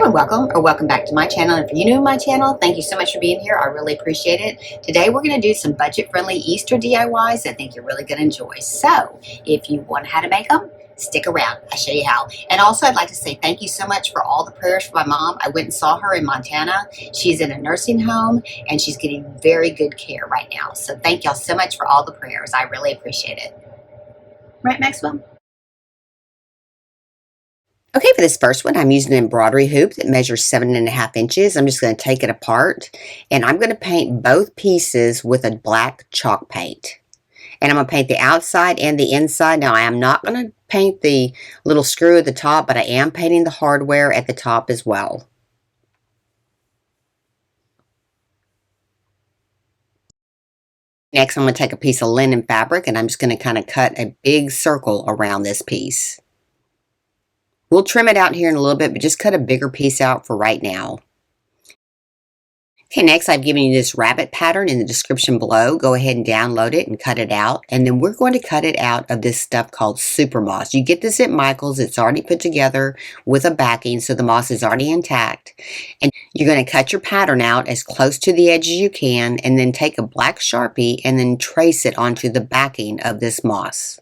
and welcome or welcome back to my channel. And if you're new to my channel, thank you so much for being here. I really appreciate it. Today we're going to do some budget-friendly Easter DIYs I think you're really going to enjoy. So if you want how to make them, stick around. I'll show you how. And also I'd like to say thank you so much for all the prayers for my mom. I went and saw her in Montana. She's in a nursing home and she's getting very good care right now. So thank y'all so much for all the prayers. I really appreciate it. Right, Maxwell? Okay, for this first one, I'm using an embroidery hoop that measures 7.5 inches. I'm just going to take it apart, and I'm going to paint both pieces with a black chalk paint. And I'm going to paint the outside and the inside. Now, I am not going to paint the little screw at the top, but I am painting the hardware at the top as well. Next, I'm going to take a piece of linen fabric, and I'm just going to kind of cut a big circle around this piece. We'll trim it out here in a little bit, but just cut a bigger piece out for right now. Okay, next I've given you this rabbit pattern in the description below. Go ahead and download it and cut it out. And then we're going to cut it out of this stuff called super moss. You get this at Michael's. It's already put together with a backing, so the moss is already intact. And you're going to cut your pattern out as close to the edge as you can, and then take a black Sharpie and then trace it onto the backing of this moss.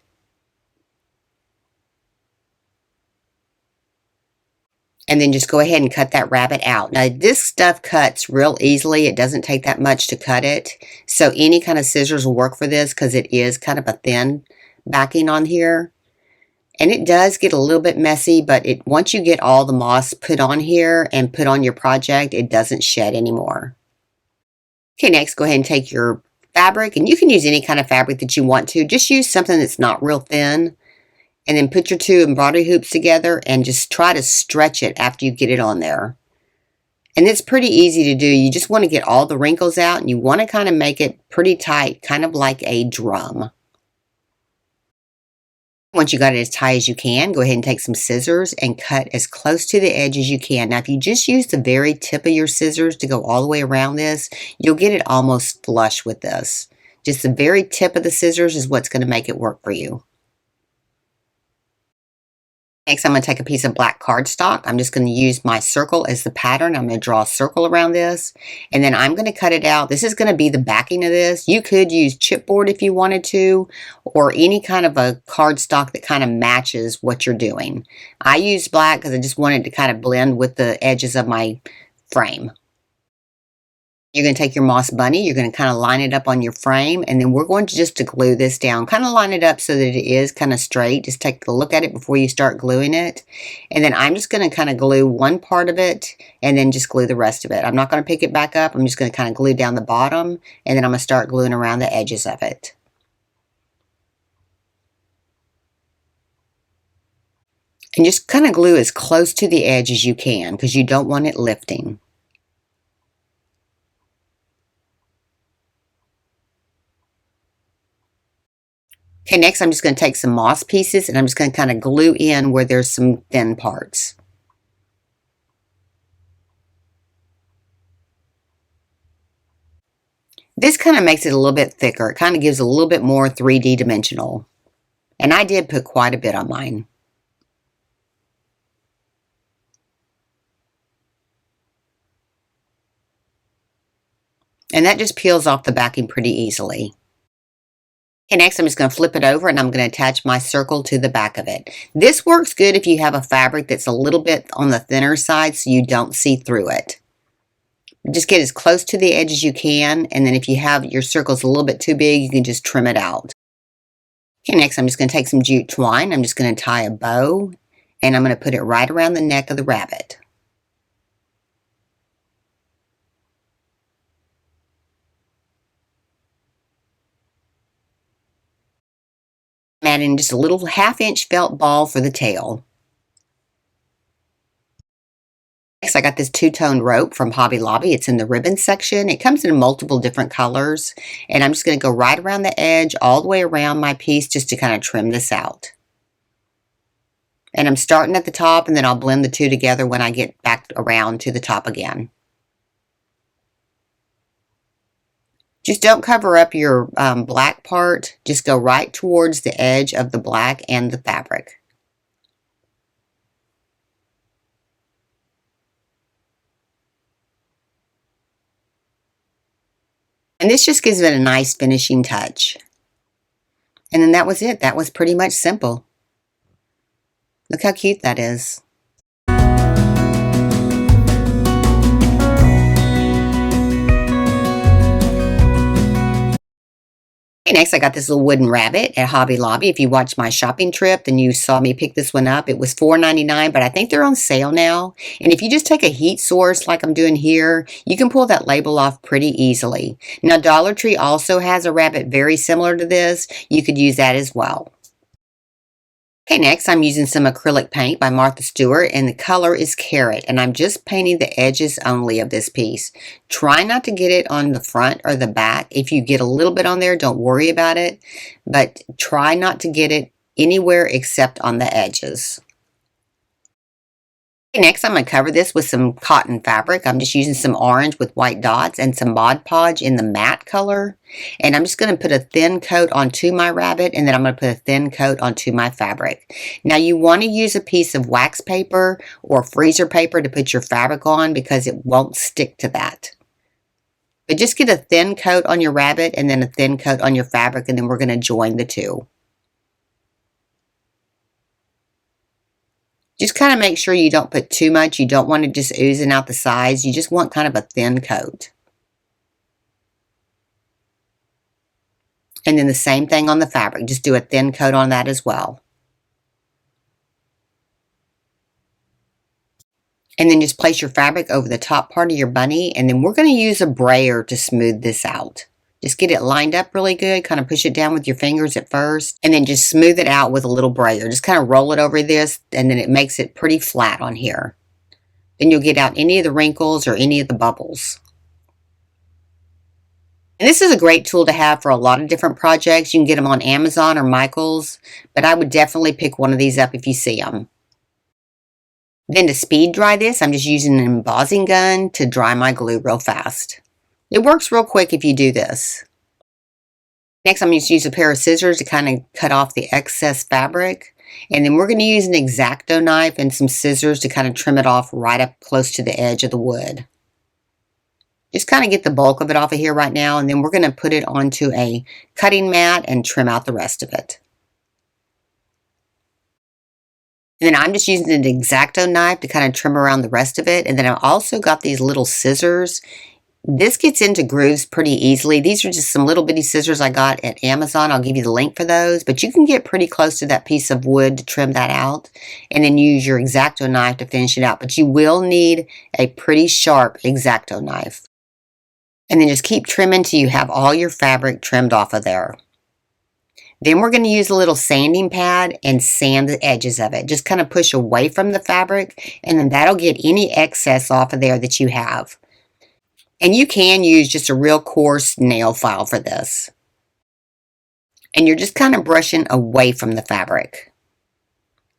And then just go ahead and cut that rabbit out. Now this stuff cuts real easily. It doesn't take that much to cut it. So any kind of scissors will work for this because it is kind of a thin backing on here. And it does get a little bit messy, but once you get all the moss put on here and put on your project, it doesn't shed anymore. Okay, next go ahead and take your fabric, and you can use any kind of fabric that you want to. Just use something that's not real thin. And then put your two embroidery hoops together and just try to stretch it after you get it on there. And it's pretty easy to do. You just want to get all the wrinkles out, and you want to kind of make it pretty tight, kind of like a drum. Once you got it as tight as you can, go ahead and take some scissors and cut as close to the edge as you can. Now, if you just use the very tip of your scissors to go all the way around this, you'll get it almost flush with this. Just the very tip of the scissors is what's going to make it work for you. Next, I'm going to take a piece of black cardstock. I'm just going to use my circle as the pattern. I'm going to draw a circle around this, and then I'm going to cut it out. This is going to be the backing of this. You could use chipboard if you wanted to, or any kind of a cardstock that kind of matches what you're doing. I use black because I just wanted to kind of blend with the edges of my frame. You're going to take your moss bunny, you're going to kind of line it up on your frame, and then we're going to just to glue this down. Kind of line it up so that it is kind of straight. Just take a look at it before you start gluing it. And then I'm just going to kind of glue one part of it and then just glue the rest of it. I'm not going to pick it back up. I'm just going to kind of glue down the bottom, and then I'm going to start gluing around the edges of it. And just kind of glue as close to the edge as you can because you don't want it lifting. Okay, next I'm just going to take some moss pieces and I'm just going to kind of glue in where there's some thin parts. This kind of makes it a little bit thicker. It kind of gives a little bit more 3D dimensional. And I did put quite a bit on mine. And that just peels off the backing pretty easily. Okay, next I'm just going to flip it over and I'm going to attach my circle to the back of it. This works good if you have a fabric that's a little bit on the thinner side so you don't see through it. Just get as close to the edge as you can, and then if you have your circles a little bit too big, you can just trim it out. Okay, next I'm just going to take some jute twine. I'm just going to tie a bow and I'm going to put it right around the neck of the rabbit. I'm adding just a little 1/2-inch felt ball for the tail. Next, I got this two-tone rope from Hobby Lobby. It's in the ribbon section. It comes in multiple different colors, and I'm just going to go right around the edge, all the way around my piece, just to kind of trim this out. And I'm starting at the top, and then I'll blend the two together when I get back around to the top again. Just don't cover up your black part. Just go right towards the edge of the black and the fabric. And this just gives it a nice finishing touch. And then that was it. That was pretty much simple. Look how cute that is. Okay, next I got this little wooden rabbit at Hobby Lobby. If you watched my shopping trip, then you saw me pick this one up. It was $4.99, but I think they're on sale now. And if you just take a heat source like I'm doing here, you can pull that label off pretty easily. Now, Dollar Tree also has a rabbit very similar to this. You could use that as well. Okay, next I'm using some acrylic paint by Martha Stewart, and the color is Carrot, and I'm just painting the edges only of this piece. Try not to get it on the front or the back. If you get a little bit on there, don't worry about it, but try not to get it anywhere except on the edges. Okay, next I'm going to cover this with some cotton fabric. I'm just using some orange with white dots and some Mod Podge in the matte color. And I'm just going to put a thin coat onto my rabbit, and then I'm going to put a thin coat onto my fabric. Now you want to use a piece of wax paper or freezer paper to put your fabric on because it won't stick to that. But just get a thin coat on your rabbit and then a thin coat on your fabric, and then we're going to join the two. Just kind of make sure you don't put too much. You don't want it just oozing out the sides. You just want kind of a thin coat. And then the same thing on the fabric. Just do a thin coat on that as well. And then just place your fabric over the top part of your bunny. And then we're going to use a brayer to smooth this out. Just get it lined up really good, kind of push it down with your fingers at first, and then just smooth it out with a little brayer. Just kind of roll it over this, and then it makes it pretty flat on here. Then you'll get out any of the wrinkles or any of the bubbles. And this is a great tool to have for a lot of different projects. You can get them on Amazon or Michaels, but I would definitely pick one of these up if you see them. Then to speed dry this, I'm just using an embossing gun to dry my glue real fast. It works real quick if you do this. Next, I'm going to use a pair of scissors to kind of cut off the excess fabric. And then we're going to use an X-Acto knife and some scissors to kind of trim it off right up close to the edge of the wood. Just kind of get the bulk of it off of here right now, and then we're going to put it onto a cutting mat and trim out the rest of it. And then I'm just using an X-Acto knife to kind of trim around the rest of it. And then I've also got these little scissors. This gets into grooves pretty easily. These are just some little bitty scissors I got at Amazon. I'll give you the link for those, but you can get pretty close to that piece of wood to trim that out, and then use your X-Acto knife to finish it out. But you will need a pretty sharp X-Acto knife. And then just keep trimming till you have all your fabric trimmed off of there. Then we're going to use a little sanding pad and sand the edges of it. Just kind of push away from the fabric, and then that'll get any excess off of there that you have. And you can use just a real coarse nail file for this. And you're just kind of brushing away from the fabric.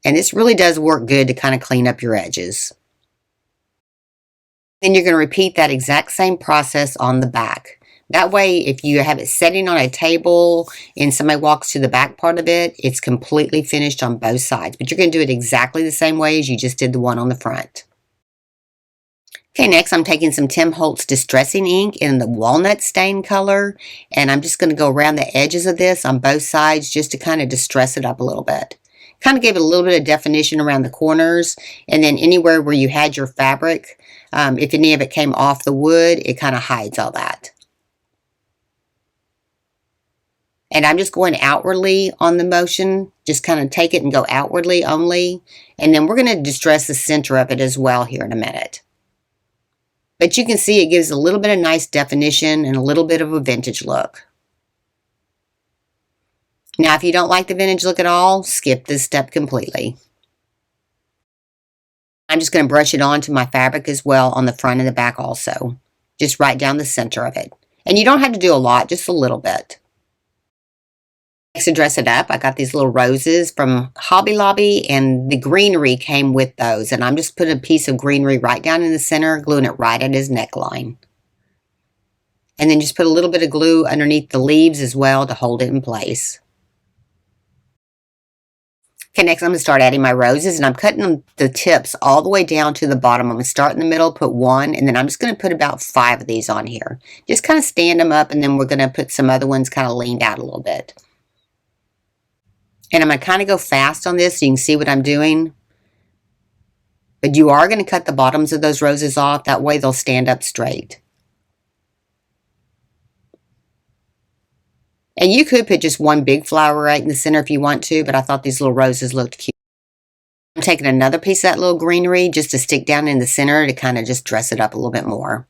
And this really does work good to kind of clean up your edges. Then you're going to repeat that exact same process on the back. That way, if you have it sitting on a table and somebody walks to the back part of it, it's completely finished on both sides. But you're going to do it exactly the same way as you just did the one on the front. Okay, next I'm taking some Tim Holtz Distressing Ink in the walnut stain color, and I'm just going to go around the edges of this on both sides just to kind of distress it up a little bit. Kind of give it a little bit of definition around the corners, and then anywhere where you had your fabric, if any of it came off the wood, it kind of hides all that. And I'm just going outwardly on the motion, just kind of take it and go outwardly only, and then we're going to distress the center of it as well here in a minute. But you can see it gives a little bit of nice definition and a little bit of a vintage look. Now, if you don't like the vintage look at all, skip this step completely. I'm just going to brush it onto my fabric as well on the front and the back also. Just right down the center of it. And you don't have to do a lot, just a little bit. Next, to dress it up, I got these little roses from Hobby Lobby, and the greenery came with those. And I'm just putting a piece of greenery right down in the center, gluing it right at his neckline. And then just put a little bit of glue underneath the leaves as well to hold it in place. Okay, next I'm going to start adding my roses, and I'm cutting them, the tips all the way down to the bottom. I'm going to start in the middle, put one, and then I'm just going to put about 5 of these on here. Just kind of stand them up, and then we're going to put some other ones kind of leaned out a little bit. And I'm going to kind of go fast on this so you can see what I'm doing. But you are going to cut the bottoms of those roses off. That way they'll stand up straight. And you could put just one big flower right in the center if you want to, but I thought these little roses looked cute. I'm taking another piece of that little greenery just to stick down in the center to kind of just dress it up a little bit more.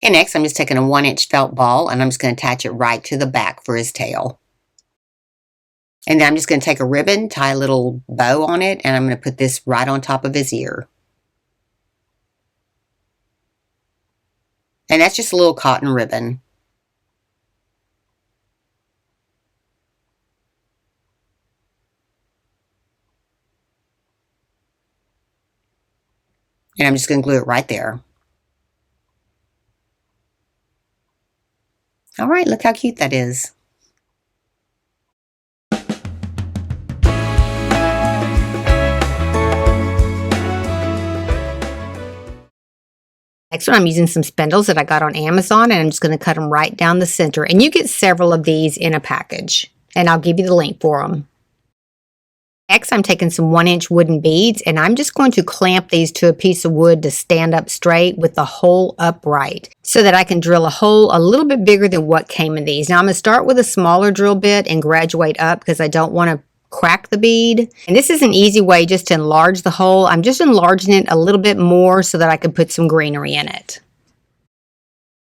And next, I'm just taking a 1-inch felt ball, and I'm just going to attach it right to the back for his tail. And then I'm just going to take a ribbon, tie a little bow on it, and I'm going to put this right on top of his ear. And that's just a little cotton ribbon. And I'm just going to glue it right there. All right, look how cute that is. Next one, I'm using some spindles that I got on Amazon, and I'm just going to cut them right down the center. And you get several of these in a package, and I'll give you the link for them. Next, I'm taking some 1-inch wooden beads, and I'm just going to clamp these to a piece of wood to stand up straight with the hole upright so that I can drill a hole a little bit bigger than what came in these. Now, I'm going to start with a smaller drill bit and graduate up because I don't want to crack the bead. And this is an easy way just to enlarge the hole. I'm just enlarging it a little bit more so that I can put some greenery in it.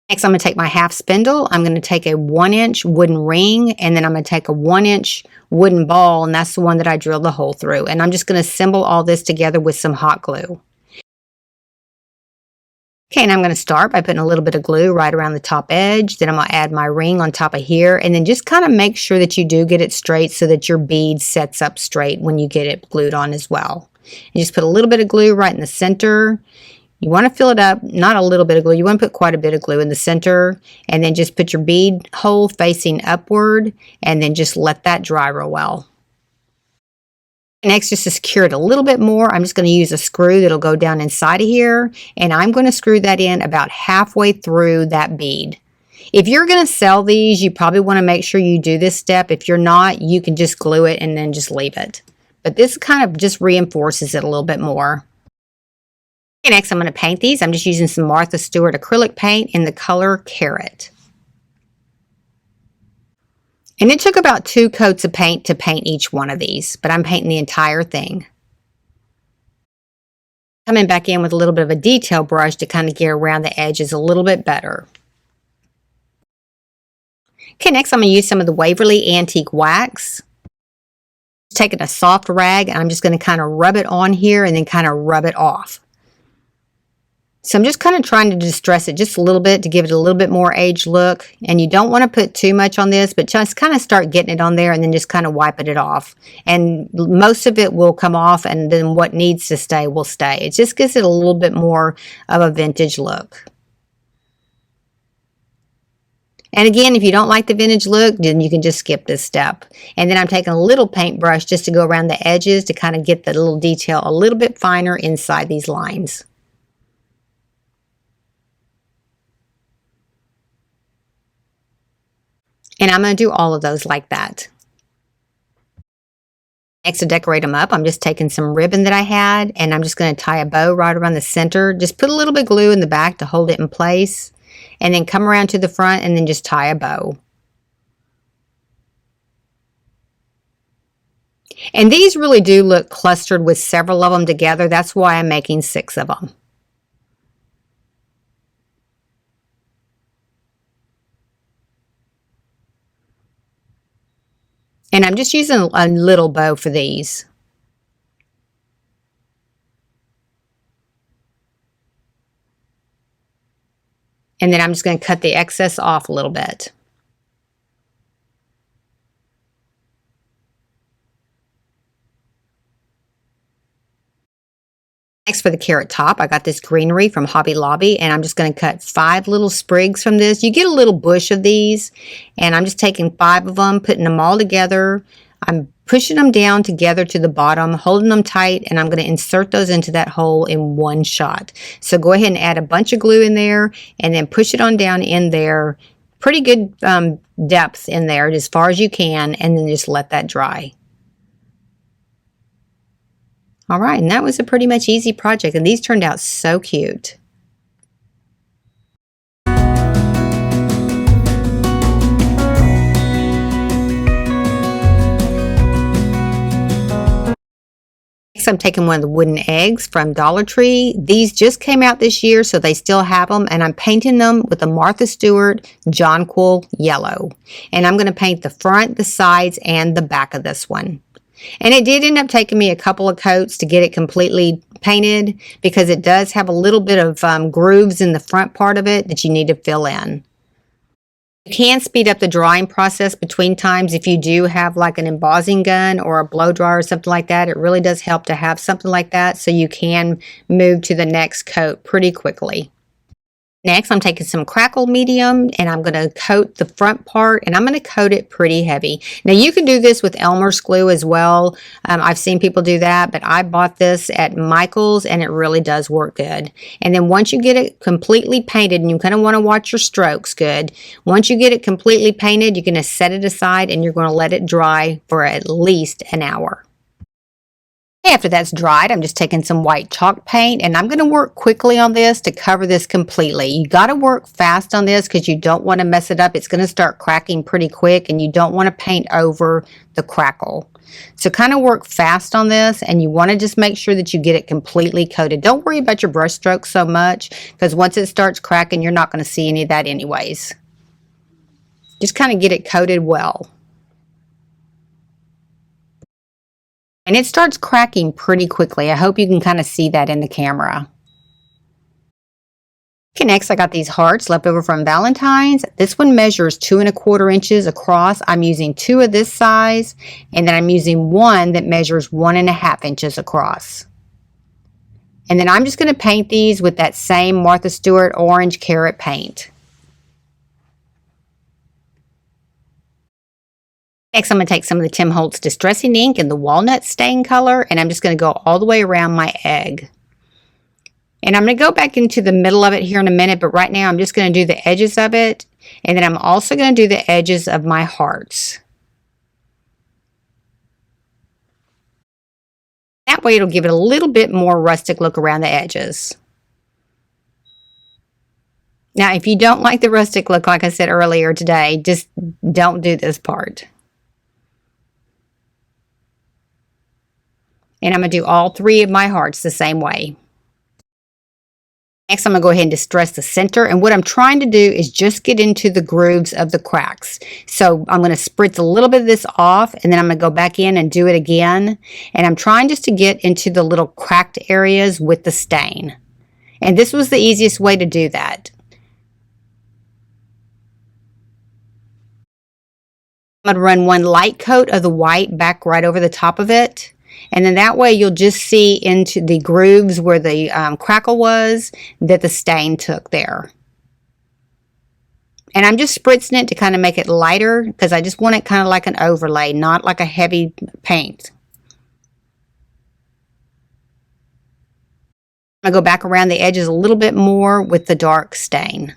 Next, I'm going to take my half spindle. I'm going to take a 1-inch wooden ring, and then I'm going to take a 1-inch wooden ball, and that's the one that I drilled the hole through. And I'm just going to assemble all this together with some hot glue. Okay, and I'm going to start by putting a little bit of glue right around the top edge. Then I'm going to add my ring on top of here, and then just kind of make sure that you do get it straight so that your bead sets up straight when you get it glued on as well. And just put a little bit of glue right in the center. You want to fill it up, not a little bit of glue. You want to put quite a bit of glue in the center, and then just put your bead hole facing upward, and then just let that dry real well. Next, just to secure it a little bit more, I'm just going to use a screw that'll go down inside of here, and I'm going to screw that in about halfway through that bead. If you're going to sell these, you probably want to make sure you do this step. If you're not, you can just glue it and then just leave it. But this kind of just reinforces it a little bit more. Okay, next I'm going to paint these. I'm just using some Martha Stewart acrylic paint in the color Carrot. And it took about 2 coats of paint to paint each one of these, but I'm painting the entire thing. Coming back in with a little bit of a detail brush to kind of get around the edges a little bit better. Okay, next I'm going to use some of the Waverly Antique Wax. Taking a soft rag, and I'm just going to kind of rub it on here and then kind of rub it off. So I'm just kind of trying to distress it just a little bit to give it a little bit more aged look. And you don't want to put too much on this, but just kind of start getting it on there and then just kind of wiping it off. And most of it will come off, and then what needs to stay will stay. It just gives it a little bit more of a vintage look. And again, if you don't like the vintage look, then you can just skip this step. And then I'm taking a little paintbrush just to go around the edges to kind of get the little detail a little bit finer inside these lines. And I'm going to do all of those like that. Next, to decorate them up, I'm just taking some ribbon that I had, and I'm just going to tie a bow right around the center. Just put a little bit of glue in the back to hold it in place, and then come around to the front and then just tie a bow. And these really do look clustered with several of them together. That's why I'm making 6 of them. And I'm just using a little bow for these. And then I'm just going to cut the excess off a little bit. Next, for the carrot top, I got this greenery from Hobby Lobby, and I'm just going to cut 5 little sprigs from this. You get a little bush of these, and I'm just taking 5 of them, putting them all together. I'm pushing them down together to the bottom, holding them tight, and I'm going to insert those into that hole in one shot. So go ahead and add a bunch of glue in there, and then push it on down in there. Pretty good depth in there, as far as you can, and then just let that dry. All right, and that was a pretty much easy project, and these turned out so cute. Next, I'm taking one of the wooden eggs from Dollar Tree. These just came out this year, so they still have them, and I'm painting them with a Martha Stewart Jonquil yellow. And I'm going to paint the front, the sides, and the back of this one. And it did end up taking me a couple of coats to get it completely painted, because it does have a little bit of grooves in the front part of it that you need to fill in. You can speed up the drying process between times if you do have like an embossing gun or a blow dryer or something like that. It really does help to have something like that, so you can move to the next coat pretty quickly. Next, I'm taking some crackle medium, and I'm going to coat the front part, and I'm going to coat it pretty heavy. Now, you can do this with Elmer's glue as well. I've seen people do that, but I bought this at Michael's, and it really does work good. And then once you get it completely painted, and you kind of want to watch your strokes good, once you get it completely painted, you're going to set it aside, and you're going to let it dry for at least an hour. After that's dried, I'm just taking some white chalk paint, and I'm going to work quickly on this to cover this completely. You got to work fast on this because you don't want to mess it up. It's going to start cracking pretty quick, and you don't want to paint over the crackle. So kind of work fast on this, and you want to just make sure that you get it completely coated. Don't worry about your brush strokes so much, because once it starts cracking, you're not going to see any of that anyways. Just kind of get it coated well. And it starts cracking pretty quickly. I hope you can kind of see that in the camera. Okay, next I got these hearts left over from Valentine's. This one measures 2 1/4 inches across. I'm using 2 of this size, and then I'm using 1 that measures 1 1/2 inches across. And then I'm just going to paint these with that same Martha Stewart orange carrot paint. Next, I'm going to take some of the Tim Holtz Distressing Ink in the walnut stain color, and I'm just going to go all the way around my egg. And I'm going to go back into the middle of it here in a minute, but right now I'm just going to do the edges of it, and then I'm also going to do the edges of my hearts. That way it'll give it a little bit more rustic look around the edges. Now, if you don't like the rustic look, like I said earlier today, just don't do this part. And I'm going to do all 3 of my hearts the same way. Next, I'm going to go ahead and distress the center. And what I'm trying to do is just get into the grooves of the cracks. So I'm going to spritz a little bit of this off, and then I'm going to go back in and do it again. And I'm trying just to get into the little cracked areas with the stain. And this was the easiest way to do that. I'm going to run 1 light coat of the white back right over the top of it. And then that way you'll just see into the grooves where the crackle was that the stain took there. And I'm just spritzing it to kind of make it lighter, because I just want it kind of like an overlay, not like a heavy paint. I'm going to go back around the edges a little bit more with the dark stain.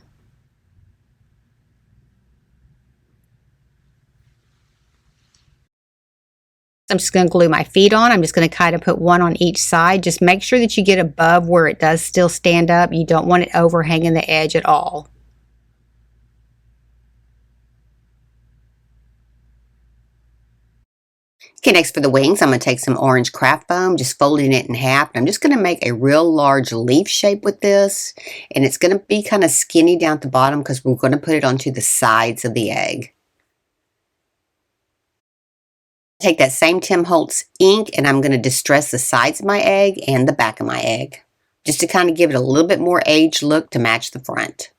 I'm just going to glue my feet on. I'm just going to kind of put 1 on each side. Just make sure that you get above where it does still stand up. You don't want it overhanging the edge at all. Okay, next for the wings, I'm going to take some orange craft foam, just folding it in half. I'm just going to make a real large leaf shape with this. And it's going to be kind of skinny down at the bottom because we're going to put it onto the sides of the egg. Take that same Tim Holtz ink, and I'm going to distress the sides of my egg and the back of my egg, just to kind of give it a little bit more aged look to match the front.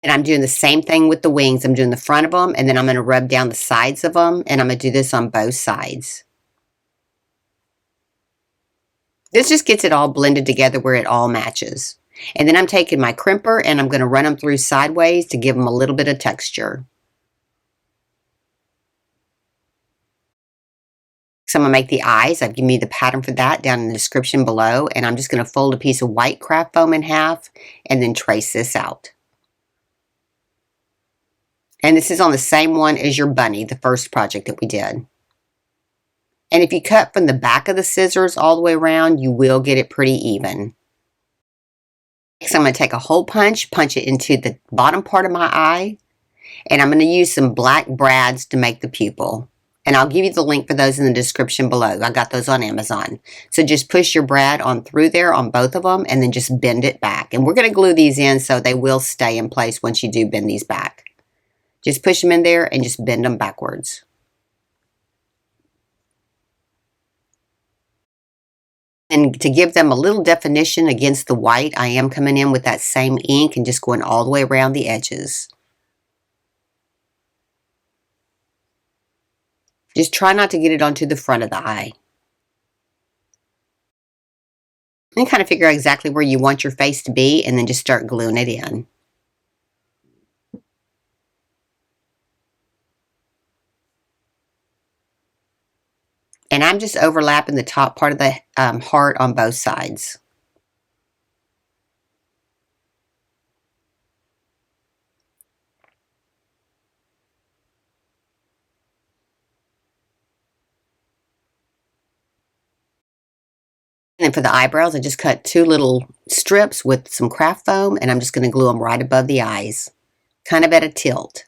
And I'm doing the same thing with the wings. I'm doing the front of them, and then I'm going to rub down the sides of them, and I'm going to do this on both sides. This just gets it all blended together where it all matches. And then I'm taking my crimper and I'm going to run them through sideways to give them a little bit of texture. So I'm going to make the eyes. I've given you the pattern for that down in the description below. And I'm just going to fold a piece of white craft foam in half and then trace this out. And this is on the same one as your bunny, the first project that we did. And if you cut from the back of the scissors all the way around, you will get it pretty even. Next, I'm going to take a hole punch it into the bottom part of my eye. And I'm going to use some black brads to make the pupil. And I'll give you the link for those in the description below. I got those on Amazon. So just push your brad on through there on both of them and then just bend it back. And we're going to glue these in so they will stay in place once you do bend these back. Just push them in there and just bend them backwards. And to give them a little definition against the white, I am coming in with that same ink and just going all the way around the edges. Just try not to get it onto the front of the eye. And kind of figure out exactly where you want your face to be and then just start gluing it in. And I'm just overlapping the top part of the heart on both sides. And then for the eyebrows, I just cut 2 little strips with some craft foam, and I'm just going to glue them right above the eyes, kind of at a tilt.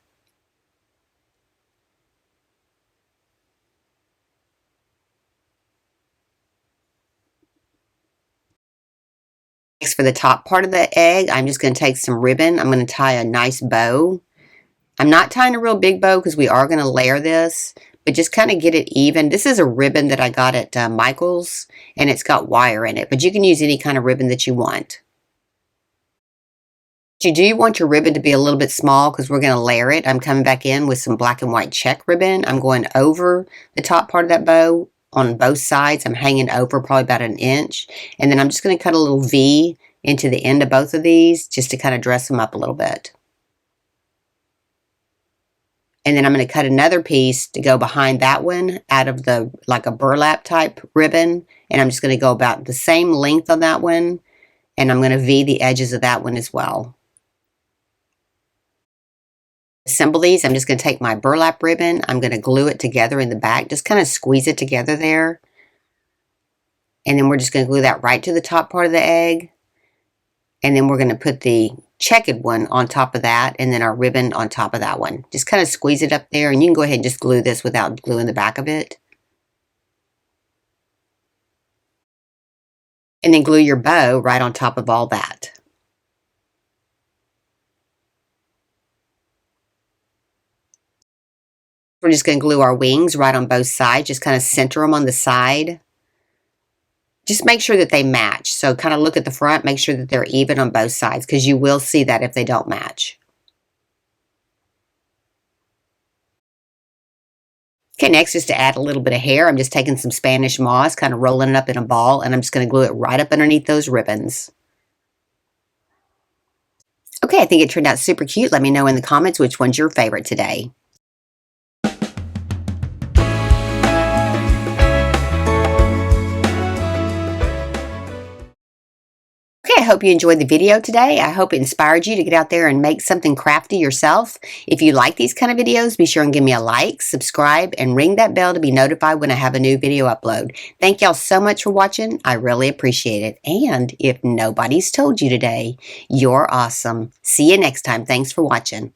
Next, for the top part of the egg, I'm just going to take some ribbon. I'm going to tie a nice bow. I'm not tying a real big bow because we are going to layer this, but just kind of get it even. This is a ribbon that I got at Michael's, and it's got wire in it, but you can use any kind of ribbon that you want. You do want your ribbon to be a little bit small because we're going to layer it. I'm coming back in with some black and white check ribbon. I'm going over the top part of that bow on both sides. I'm hanging over probably about 1 inch, and then I'm just going to cut a little V into the end of both of these just to kind of dress them up a little bit. And then I'm going to cut another piece to go behind that one out of the, like a burlap type ribbon. And I'm just going to go about the same length on that one. And I'm going to V the edges of that one as well. To assemble these, I'm just going to take my burlap ribbon. I'm going to glue it together in the back. Just kind of squeeze it together there. And then we're just going to glue that right to the top part of the egg. And then we're going to put the checkered one on top of that, and then our ribbon on top of that one. Just kind of squeeze it up there, and you can go ahead and just glue this without gluing the back of it. And then glue your bow right on top of all that. We're just going to glue our wings right on both sides, just kind of center them on the side. Just make sure that they match. So kind of look at the front, make sure that they're even on both sides because you will see that if they don't match. Okay, next is to add a little bit of hair. I'm just taking some Spanish moss, kind of rolling it up in a ball, and I'm just going to glue it right up underneath those ribbons. Okay, I think it turned out super cute. Let me know in the comments which one's your favorite today. I hope you enjoyed the video today. I hope it inspired you to get out there and make something crafty yourself. If you like these kind of videos, be sure and give me a like, subscribe, and ring that bell to be notified when I have a new video upload. Thank y'all so much for watching. I really appreciate it. And if nobody's told you today, you're awesome. See you next time. Thanks for watching.